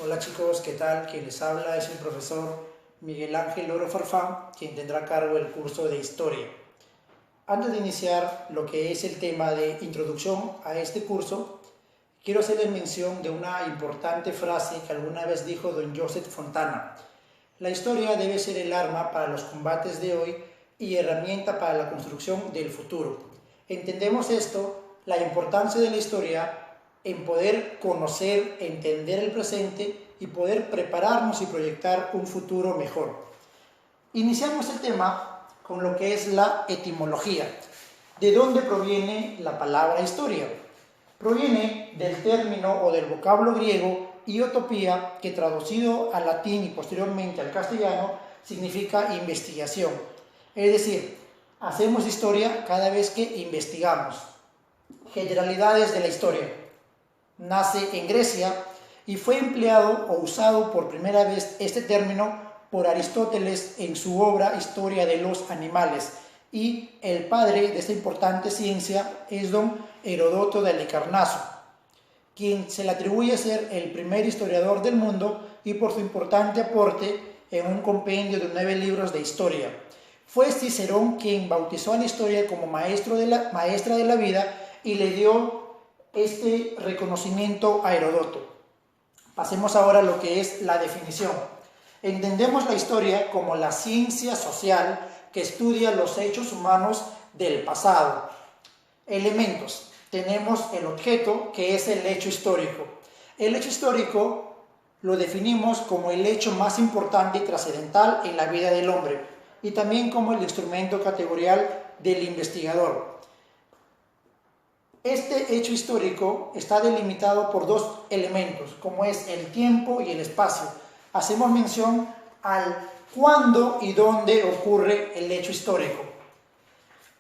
Hola chicos, ¿qué tal? Quien les habla es el profesor Miguel Ángel Oro Farfán, quien tendrá a cargo el curso de Historia. Antes de iniciar lo que es el tema de introducción a este curso, quiero hacerles mención de una importante frase que alguna vez dijo don Joseph Fontana. La historia debe ser el arma para los combates de hoy y herramienta para la construcción del futuro. Entendemos esto, la importancia de la historia en poder conocer, entender el presente y poder prepararnos y proyectar un futuro mejor. Iniciamos el tema con lo que es la etimología. ¿De dónde proviene la palabra historia? Proviene del término o del vocablo griego iotopía, que traducido al latín y posteriormente al castellano significa investigación. Es decir, hacemos historia cada vez que investigamos. Generalidades de la historia. Nace en Grecia y fue empleado o usado por primera vez este término por Aristóteles en su obra Historia de los Animales, y el padre de esta importante ciencia es don Heródoto de Halicarnaso, quien se le atribuye ser el primer historiador del mundo y por su importante aporte en un compendio de 9 libros de historia. Fue Cicerón quien bautizó a la historia como maestra de la vida y le dio este reconocimiento a Heródoto. Pasemos ahora a lo que es la definición. Entendemos la historia como la ciencia social que estudia los hechos humanos del pasado. Elementos. Tenemos el objeto, que es el hecho histórico. El hecho histórico lo definimos como el hecho más importante y trascendental en la vida del hombre, y también como el instrumento categorial del investigador. Este hecho histórico está delimitado por dos elementos, como es el tiempo y el espacio. Hacemos mención al cuándo y dónde ocurre el hecho histórico.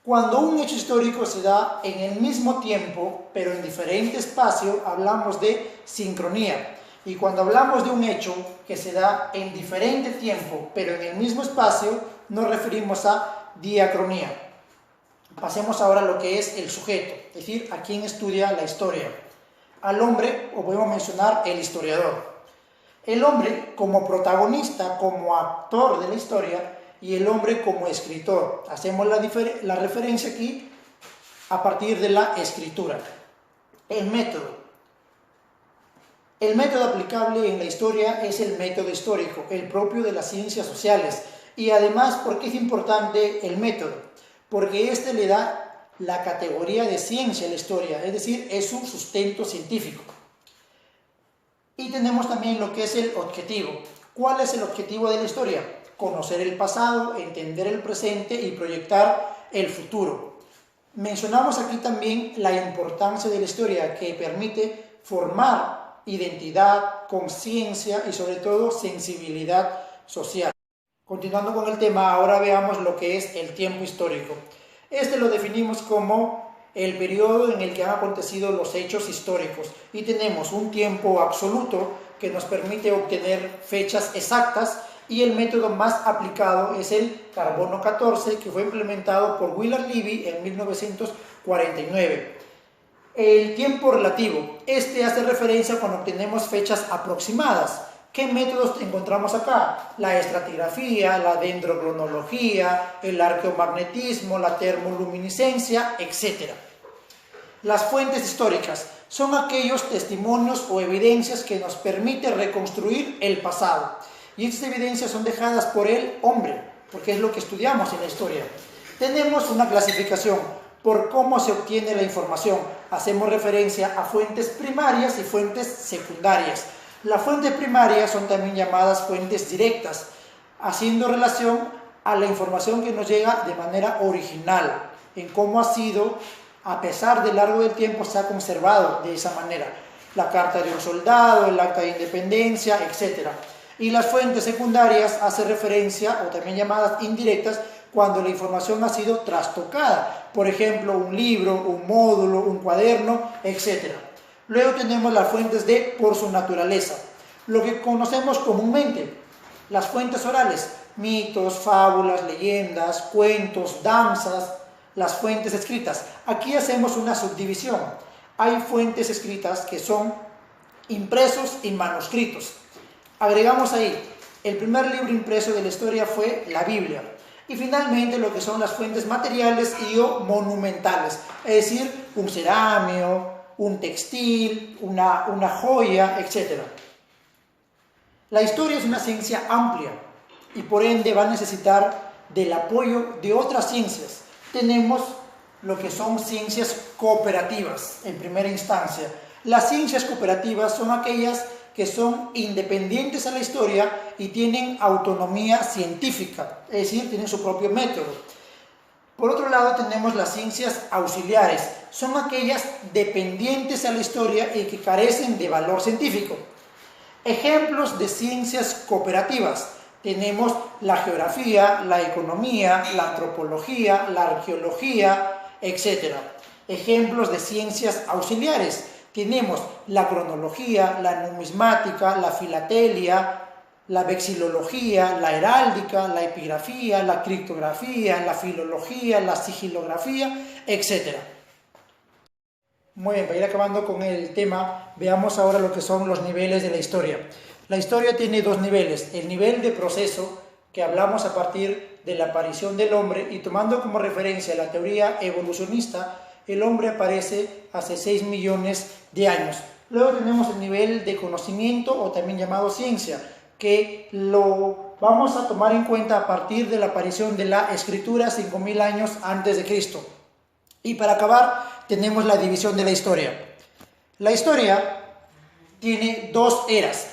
Cuando un hecho histórico se da en el mismo tiempo, pero en diferente espacio, hablamos de sincronía. Y cuando hablamos de un hecho que se da en diferente tiempo, pero en el mismo espacio, nos referimos a diacronía. Pasemos ahora a lo que es el sujeto, es decir, a quien estudia la historia. Al hombre, o podemos mencionar el historiador. El hombre como protagonista, como actor de la historia, y el hombre como escritor. Hacemos la referencia aquí a partir de la escritura. El método. El método aplicable en la historia es el método histórico, el propio de las ciencias sociales. Y además, ¿por qué es importante el método? Porque este le da la categoría de ciencia a la historia, es decir, es un sustento científico. Y tenemos también lo que es el objetivo. ¿Cuál es el objetivo de la historia? Conocer el pasado, entender el presente y proyectar el futuro. Mencionamos aquí también la importancia de la historia, que permite formar identidad, conciencia y sobre todo sensibilidad social. Continuando con el tema, ahora veamos lo que es el tiempo histórico. Este lo definimos como el periodo en el que han acontecido los hechos históricos, y tenemos un tiempo absoluto que nos permite obtener fechas exactas, y el método más aplicado es el carbono 14, que fue implementado por Willard Libby en 1949. El tiempo relativo. Este hace referencia cuando obtenemos fechas aproximadas. ¿Qué métodos encontramos acá? La estratigrafía, la dendrocronología, el arqueomagnetismo, la termoluminiscencia, etc. Las fuentes históricas son aquellos testimonios o evidencias que nos permiten reconstruir el pasado. Y estas evidencias son dejadas por el hombre, porque es lo que estudiamos en la historia. Tenemos una clasificación por cómo se obtiene la información. Hacemos referencia a fuentes primarias y fuentes secundarias. Las fuentes primarias son también llamadas fuentes directas, haciendo relación a la información que nos llega de manera original, en cómo ha sido, a pesar de largo del tiempo, se ha conservado de esa manera. La carta de un soldado, el acta de independencia, etc. Y las fuentes secundarias hacen referencia, o también llamadas indirectas, cuando la información ha sido trastocada. Por ejemplo, un libro, un módulo, un cuaderno, etc. Luego tenemos las fuentes de por su naturaleza, lo que conocemos comúnmente, las fuentes orales, mitos, fábulas, leyendas, cuentos, danzas. Las fuentes escritas. Aquí hacemos una subdivisión. Hay fuentes escritas que son impresos y manuscritos. Agregamos ahí, el primer libro impreso de la historia fue la Biblia. Y finalmente lo que son las fuentes materiales y o monumentales, es decir, un cerámico, un textil, una joya, etc. La historia es una ciencia amplia y por ende va a necesitar del apoyo de otras ciencias. Tenemos lo que son ciencias cooperativas en primera instancia. Las ciencias cooperativas son aquellas que son independientes a la historia y tienen autonomía científica, es decir, tienen su propio método. Por otro lado tenemos las ciencias auxiliares, son aquellas dependientes a la historia y que carecen de valor científico. Ejemplos de ciencias cooperativas: tenemos la geografía, la economía, la antropología, la arqueología, etc. Ejemplos de ciencias auxiliares: tenemos la cronología, la numismática, la filatelia, la vexilología, la heráldica, la epigrafía, la criptografía, la filología, la sigilografía, etc. Muy bien, para ir acabando con el tema, veamos ahora lo que son los niveles de la historia. La historia tiene dos niveles: el nivel de proceso, que hablamos a partir de la aparición del hombre, y tomando como referencia la teoría evolucionista, el hombre aparece hace 6 millones de años. Luego tenemos el nivel de conocimiento, o también llamado ciencia, que lo vamos a tomar en cuenta a partir de la aparición de la escritura 5000 años antes de Cristo. Y para acabar, tenemos la división de la historia. La historia tiene dos eras: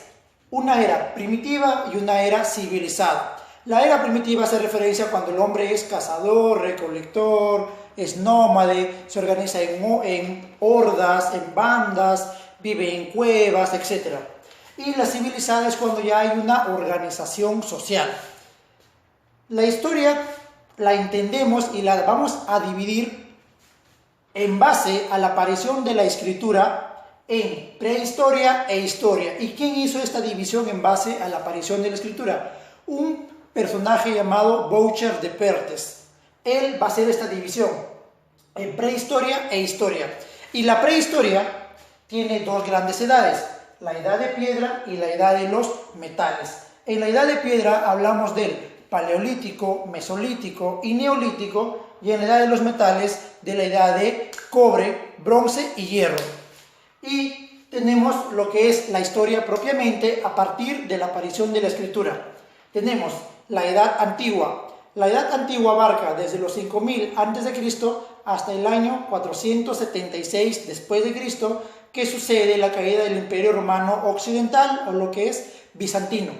una era primitiva y una era civilizada. La era primitiva hace referencia a cuando el hombre es cazador, recolector, es nómade, se organiza en hordas, en bandas, vive en cuevas, etc. Y la civilizada es cuando ya hay una organización social. La historia la entendemos y la vamos a dividir en base a la aparición de la escritura en prehistoria e historia. ¿Y quién hizo esta división en base a la aparición de la escritura? Un personaje llamado Boucher de Perthes. Él va a hacer esta división en prehistoria e historia. Y la prehistoria tiene dos grandes edades: la edad de piedra y la edad de los metales. En la edad de piedra hablamos del paleolítico, mesolítico y neolítico, y en la edad de los metales de la edad de cobre, bronce y hierro. Y tenemos lo que es la historia propiamente a partir de la aparición de la escritura. Tenemos la edad antigua. La edad antigua abarca desde los 5000 a.C. hasta el año 476 después de Cristo, que sucede la caída del Imperio Romano Occidental, o lo que es bizantino.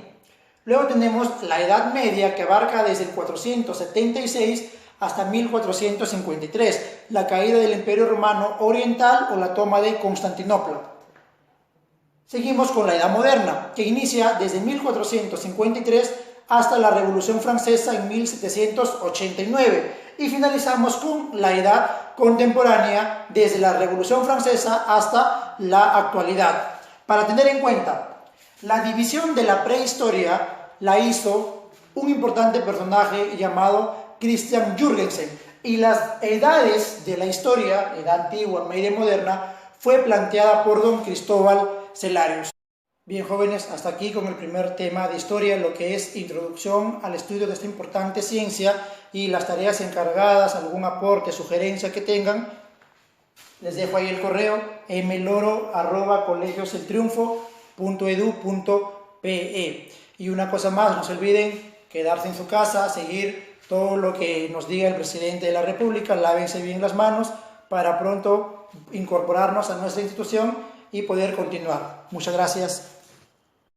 Luego tenemos la Edad Media, que abarca desde el 476 hasta 1453, la caída del Imperio Romano Oriental o la toma de Constantinopla. Seguimos con la Edad Moderna, que inicia desde 1453 hasta la Revolución Francesa en 1789, y finalizamos con la Edad Contemporánea desde la Revolución Francesa hasta la actualidad. Para tener en cuenta, la división de la prehistoria la hizo un importante personaje llamado Christian Jürgensen, y las edades de la historia, edad antigua, media y moderna, fue planteada por don Cristóbal Celarius. Bien, jóvenes, hasta aquí con el primer tema de historia, lo que es introducción al estudio de esta importante ciencia, y las tareas encargadas, algún aporte, sugerencia que tengan, les dejo ahí el correo mloro@colegioseltriunfo.edu.pe. Y una cosa más, no se olviden quedarse en su casa, seguir todo lo que nos diga el presidente de la República, lávense bien las manos para pronto incorporarnos a nuestra institución y poder continuar. Muchas gracias.